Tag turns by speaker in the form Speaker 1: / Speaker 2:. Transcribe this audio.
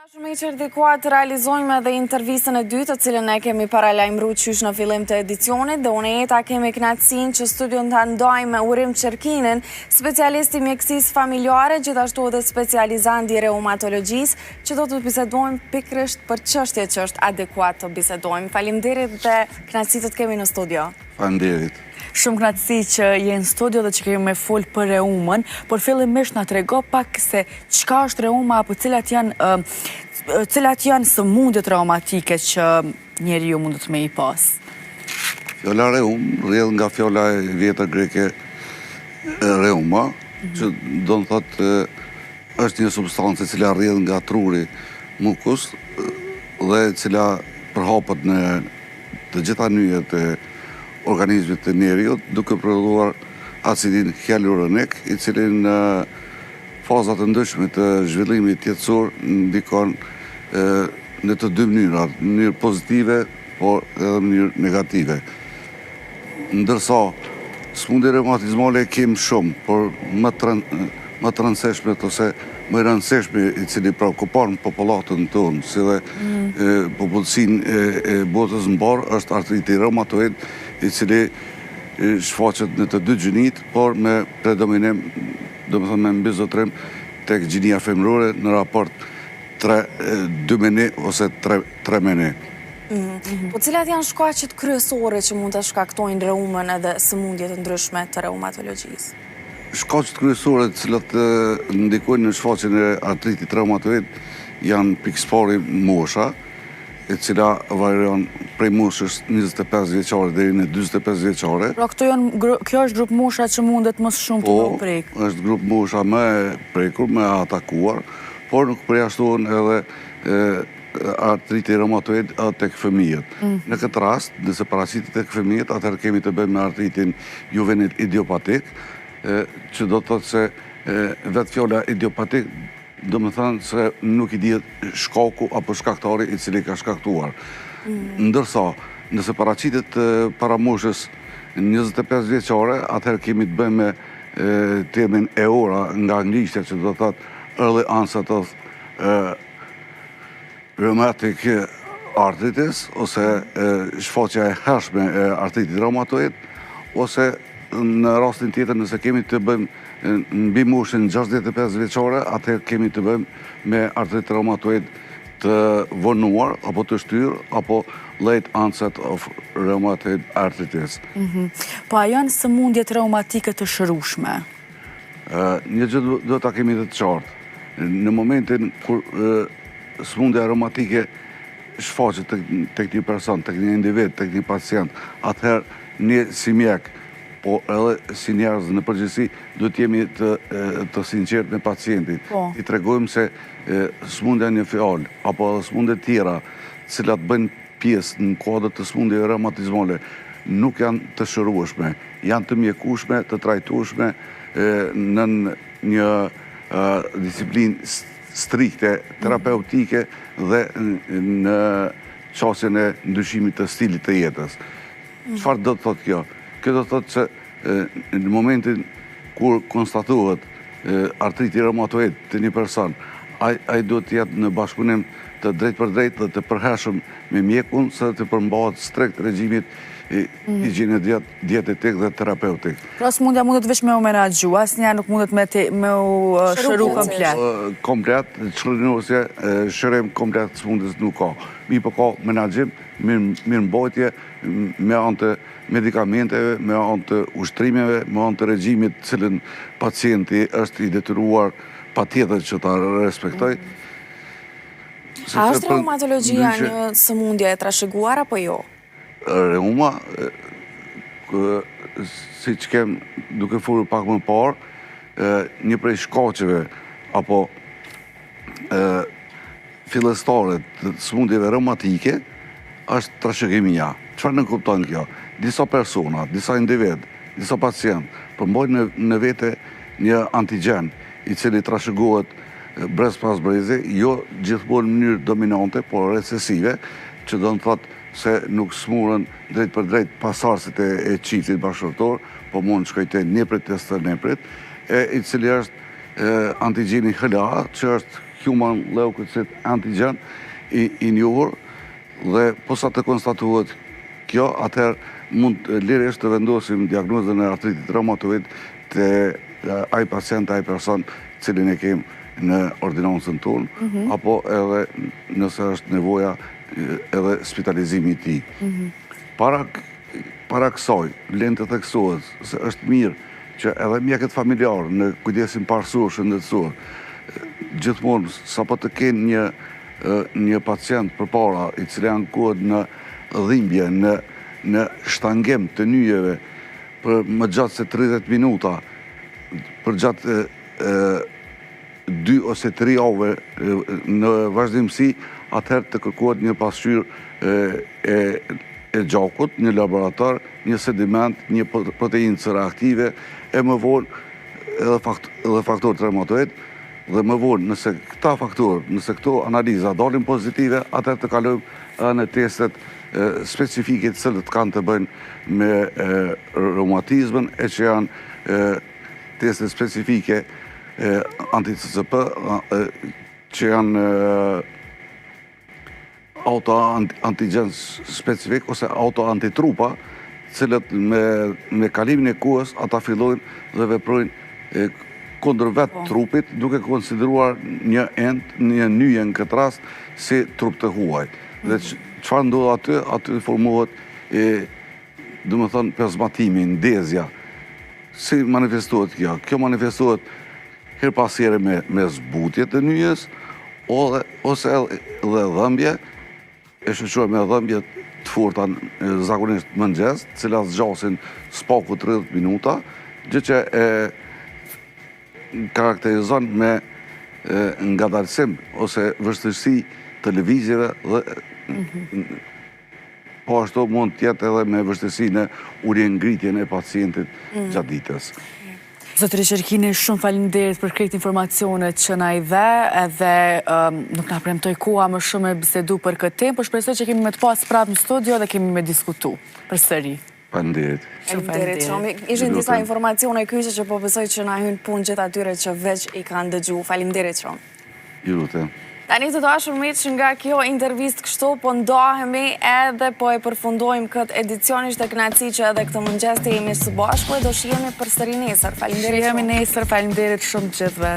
Speaker 1: Shumë i qërdikuar të realizojmë edhe intervjistën e dytë, të cilën ne kemi paralajmëruar qysh në fillim të edicionit, dhe unë jeta kemi kënaqësinë që studion të ndajmë me Urim Qerkinin, specialist i mjekësisë familjare, gjithashtu edhe specializant i reumatologjisë, që do të bisedojmë pikërisht për çështje që është adekuat të bisedojmë. Faleminderit dhe kënaqësi të kemi në studio.
Speaker 2: Faleminderit.
Speaker 3: Shumë kënaqësi që je në studio dhe që kemi me fol për reumën, por fillimisht na trego pak se çka është reuma apo cilat janë sëmundjet reumatike që njeriu mund të me i pas.
Speaker 2: Fjala reum rrjedh nga fjala e vjetër greke reuma, që do të thotë është një substancë e cila rrjedh nga truri mukus dhe e cila përhapet në të gjitha nyjet e organizmit të njeriut, duke prodhuar acidin hyaluronik, i cili në fazat të ndryshme të zhvillimit jetësor ndikon në të dy mënyrat, në mënyrë pozitive, por edhe në mënyrë negative. Ndërsa sëmundje reumatizmale kemë shumë, por më të rëndësishme ose më rëndësishme i cili preokupon popullatën tonë, si dhe popullsinë e botës mbar, është artriti reumatoid, i cili shfaqet në të dy gjinit, por me predominim, do më thënë me mbizotrim, tek gjinia femrore në raport 2 meni ose 3 meni.
Speaker 1: Po cilat janë shkaqet kryesore që mund të shkaktojnë reumën edhe sëmundjet të ndryshme të reumatologjisë?
Speaker 2: Shkaqet kryesore të cilat ndikojnë në shfaqjen e artritit reumatoid janë pikëpari mosha, e cila varion prej moshës 25 vjeçare deri në 45 vjeçare.
Speaker 3: Pra kjo është grup mosha që mundet më shumë të më prek.
Speaker 2: Po, është grup mosha më e prekur, më e atakuar, por nuk përjashtohen edhe artriti reumatoid tek fëmijët. Në këtë rast, nëse paraqitet tek fëmijët, atëherë kemi të bëjmë me artritin juvenil idiopatik, që do të thotë se vetë fjala idiopatik do më thënë se nuk i dihet shkaku apo shkaktari i cili ka shkaktuar. Ndërsa, nëse paraqitet para moshës 25 vjeçare, atëherë kemi të bëjmë me termin EORA nga anglishtja, që do të thotë early onset of rheumatic arthritis, ose shfaqja e hershme e artritit reumatoid, ose në rastin tjetër nëse kemi të bëjmë mbi moshën 65 vjeçare, atëherë kemi të bëjmë me artrit reumatoid të vonuar, apo të shtyr, apo late onset of rheumatoid arthritis.
Speaker 3: Po a janë sëmundjet reumatike të shërueshme?
Speaker 2: Një gjë do ta kemi të qartë. Në momentin kur sëmundja reumatike shfaqet tek një person, tek një individ, tek një pacient, atëherë ne si mjek, po edhe si njerëz në përgjithësi, duhet jemi të sinqert me pacientin. I tregojmë se sëmundja një fjalë, apo edhe sëmundje tjera, cilat bëjnë pjesë në kuadër të sëmundjeve reumatizmale, nuk janë të shërueshme, janë të mjekueshme, të trajtueshme në një disiplinë strikte, terapeutike dhe në çështjen e ndryshimit të stilit të jetës. Çfarë do të thotë kjo? Kjo do të thotë se në momentin kur konstatohet artriti reumatoid të një person, ai duhet të jetë në bashkëpunim të drejtë për drejtë dhe të përhershëm me mjekun, sa të përmbahet strikt regjimit higjiene dietetik dhe terapeutik.
Speaker 3: Pra sëmundja mundet vetëm me u menaxhu, asnjëherë nuk mundet me u shëru komplet.
Speaker 2: Komplet, çrënjosje, shërim komplet sëmundjes nuk ka. Po ka menaxhim, mirëmbajtje me anë të medikamenteve, me anë të ushtrimeve, me anë të regjimit të cilën pacienti është i detyruar patjetër që ta respektoj.
Speaker 1: A është reumatologjia një sëmundje e trashëguar apo jo?
Speaker 2: Reuma, si që kemë duke folur pak më parë, një prej shkaqeve apo fillestare të sëmundjeve reumatike është trashëgimia. Çfarë nënkupton kjo? Disa persona, disa individ, disa pacient përmbajnë në vete një antigjen i cili trashëgohet brez pas brezi, jo gjithmonë në mënyrë dominante, por recesive, që do të thotë se nuk smurën drejt për drejt pasardhësit e qiftit bashkëtorë, po mund të shkojtë neprit të neprit, i cili është antigjeni HLA, që është human leukocyte antigen i njohur, dhe posa të konstatuhet kjo, atëherë mund lirisht të vendosim diagnozën e artritit reumatoid të ai pacient, ai person cilin e kem në ordinancën tonë, apo edhe nëse është nevoja edhe spitalizimi i tij. Para kësaj, vlen të theksohet se është mirë që edhe mjekët familjarë në kujdesin parësor shëndetësor, gjithmonë sapo të kenë një pacient përpara i cili ankohet në dhimbje, në shtangim të nyjeve për më gjatë se 30 minuta, për gjatë 2 ose 3 javë në vazhdimsi, atëherë të kërkohet një pasqyrë e gjakut, një laborator, një sediment, një proteinë C reaktive, e më vonë edhe faktorët reumatoid, dhe më vonë nëse këta faktorë, nëse këto analiza dalin pozitive, atëherë të kalojmë në testet specifike të cilët kanë të bëjnë me reumatizmën, e që janë testet specifike anti-CCP, që janë auto-antigen specifik ose auto-antitrupa, cilët me kalimin e kohës ata fillojnë dhe veprojnë kundër vetë trupit, duke konsideruar një nyje në këtë rast si trup të huaj. Dhe çfarë ndodh aty formohet do të thonë plazmatimi, ndezja. Si manifestohet kjo? Kjo manifestohet her pas here me zbutje të nyjes ose edhe dhëmbje, e shoqëruar me dhëmbje të forta zakonisht mëngjes, të cilat zgjasin spaku 30 minuta, gjë që karakterizon me ngadalësim ose vështirësi të lëvizjeve dhe po ashtu mund të jetë edhe me vështirësi në urjengritjen e pacientit gjatë ditës.
Speaker 3: Zotëri Qerkini, shumë faleminderit për këtë informacionet që na i dhe, edhe nuk na premtoi koha më shumë me bisedu për këtë temë, por shpresoj që kemi me të pas prapë në studio dhe kemi me diskutu përsëri.
Speaker 2: Faleminderit.
Speaker 1: Faleminderit shumë. Ishin disa informacione kyçe që po besoj që na hyn punë gjithë atyre që veç i kanë dëgju. Faleminderit shumë.
Speaker 2: Ju lutem.
Speaker 1: Tani të dashur miq, nga kjo intervistë kështu po ndahemi edhe po e përfundojmë këtë edicion. Ishte kënaqësi që edhe këtë mëngjes të jemi së bashku, do shihemi përsëri nesër. Faleminderit.
Speaker 3: Shihemi nesër, faleminderit shumë gjithëve.